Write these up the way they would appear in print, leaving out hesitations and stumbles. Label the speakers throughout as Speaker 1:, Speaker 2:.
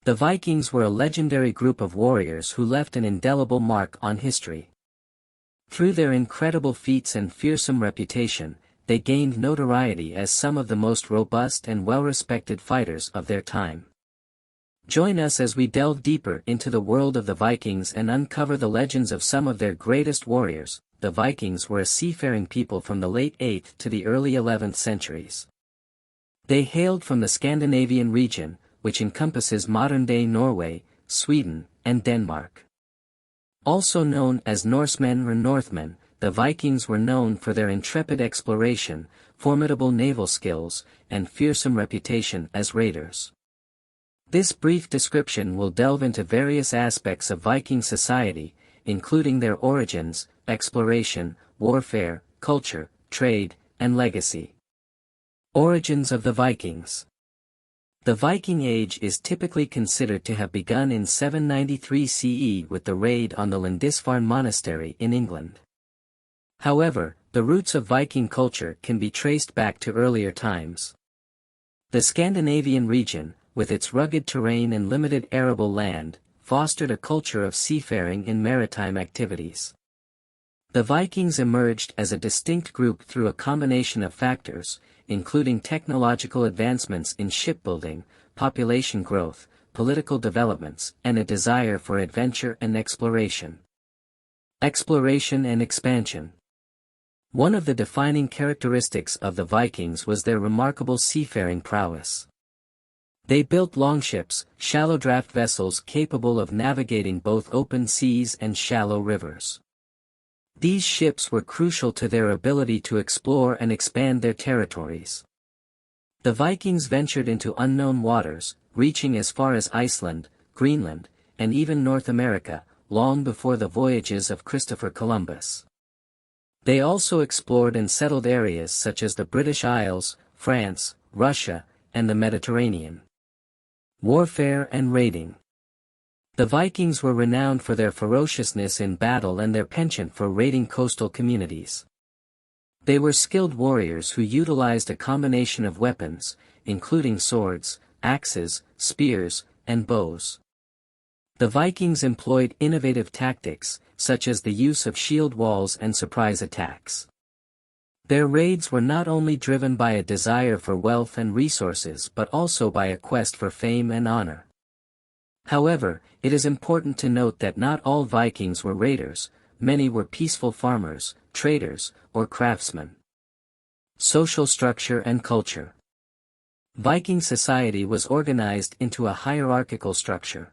Speaker 1: The Vikings were a legendary group of warriors who left an indelible mark on history. Through their incredible feats and fearsome reputation, they gained notoriety as some of the most robust and well-respected fighters of their time. Join us as we delve deeper into the world of the Vikings and uncover the legends of some of their greatest warriors. The Vikings were a seafaring people from the late 8th to the early 11th centuries. They hailed from the Scandinavian region, which encompasses modern-day Norway, Sweden, and Denmark. Also known as Norsemen or Northmen, the Vikings were known for their intrepid exploration, formidable naval skills, and fearsome reputation as raiders. This brief description will delve into various aspects of Viking society, including their origins, exploration, warfare, culture, trade, and legacy. Origins of the Vikings. The Viking Age is typically considered to have begun in 793 CE with the raid on the Lindisfarne Monastery in England. However, the roots of Viking culture can be traced back to earlier times. The Scandinavian region, with its rugged terrain and limited arable land, fostered a culture of seafaring and maritime activities. The Vikings emerged as a distinct group through a combination of factors, including technological advancements in shipbuilding, population growth, political developments, and a desire for adventure and exploration. Exploration and expansion. One of the defining characteristics of the Vikings was their remarkable seafaring prowess. They built longships, shallow draft vessels capable of navigating both open seas and shallow rivers. These ships were crucial to their ability to explore and expand their territories. The Vikings ventured into unknown waters, reaching as far as Iceland, Greenland, and even North America, long before the voyages of Christopher Columbus. They also explored and settled areas such as the British Isles, France, Russia, and the Mediterranean. Warfare and raiding. The Vikings were renowned for their ferociousness in battle and their penchant for raiding coastal communities. They were skilled warriors who utilized a combination of weapons, including swords, axes, spears, and bows. The Vikings employed innovative tactics, such as the use of shield walls and surprise attacks. Their raids were not only driven by a desire for wealth and resources but also by a quest for fame and honor. However, it is important to note that not all Vikings were raiders, many were peaceful farmers, traders, or craftsmen. Social structure and culture. Viking society was organized into a hierarchical structure.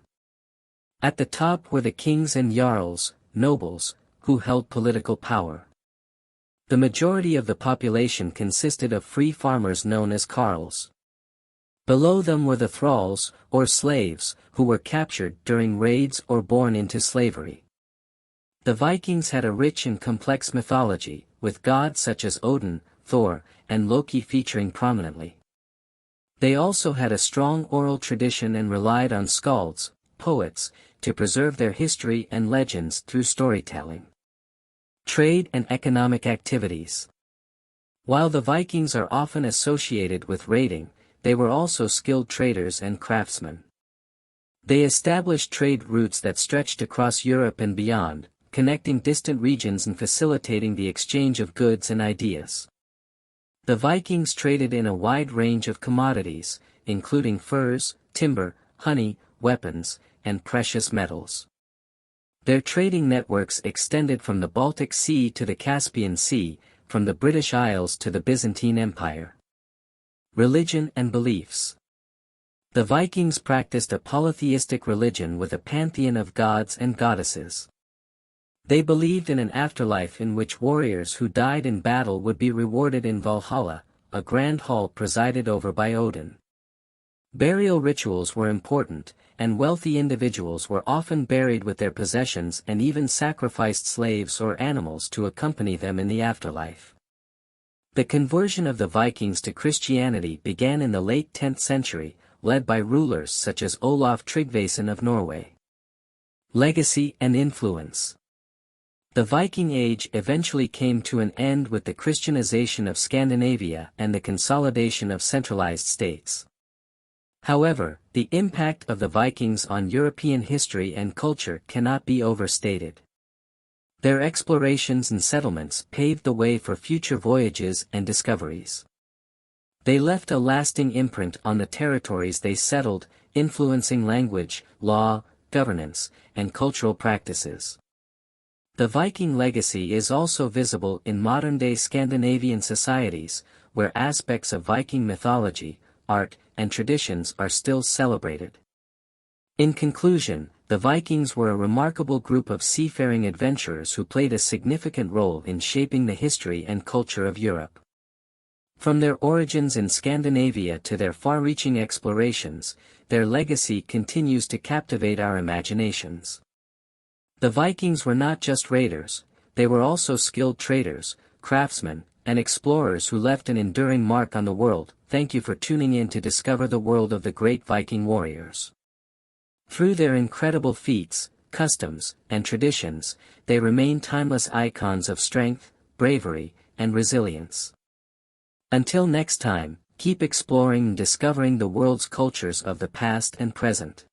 Speaker 1: At the top were the kings and jarls, nobles, who held political power. The majority of the population consisted of free farmers known as carls. Below them were the thralls, or slaves, who were captured during raids or born into slavery. The Vikings had a rich and complex mythology, with gods such as Odin, Thor, and Loki featuring prominently. They also had a strong oral tradition and relied on skalds, poets, to preserve their history and legends through storytelling. Trade and economic activities. While the Vikings are often associated with raiding, they were also skilled traders and craftsmen. They established trade routes that stretched across Europe and beyond, connecting distant regions and facilitating the exchange of goods and ideas. The Vikings traded in a wide range of commodities, including furs, timber, honey, weapons, and precious metals. Their trading networks extended from the Baltic Sea to the Caspian Sea, from the British Isles to the Byzantine Empire. Religion and beliefs. The Vikings practiced a polytheistic religion with a pantheon of gods and goddesses. They believed in an afterlife in which warriors who died in battle would be rewarded in Valhalla, a grand hall presided over by Odin. Burial rituals were important, and wealthy individuals were often buried with their possessions and even sacrificed slaves or animals to accompany them in the afterlife. The conversion of the Vikings to Christianity began in the late 10th century, led by rulers such as Olaf Tryggvason of Norway. Legacy and influence. The Viking Age eventually came to an end with the Christianization of Scandinavia and the consolidation of centralized states. However, the impact of the Vikings on European history and culture cannot be overstated. Their explorations and settlements paved the way for future voyages and discoveries. They left a lasting imprint on the territories they settled, influencing language, law, governance, and cultural practices. The Viking legacy is also visible in modern-day Scandinavian societies, where aspects of Viking mythology, art, and traditions are still celebrated. In conclusion, the Vikings were a remarkable group of seafaring adventurers who played a significant role in shaping the history and culture of Europe. From their origins in Scandinavia to their far-reaching explorations, their legacy continues to captivate our imaginations. The Vikings were not just raiders, they were also skilled traders, craftsmen, and explorers who left an enduring mark on the world. Thank you for tuning in to discover the world of the great Viking warriors. Through their incredible feats, customs, and traditions, they remain timeless icons of strength, bravery, and resilience. Until next time, keep exploring and discovering the world's cultures of the past and present.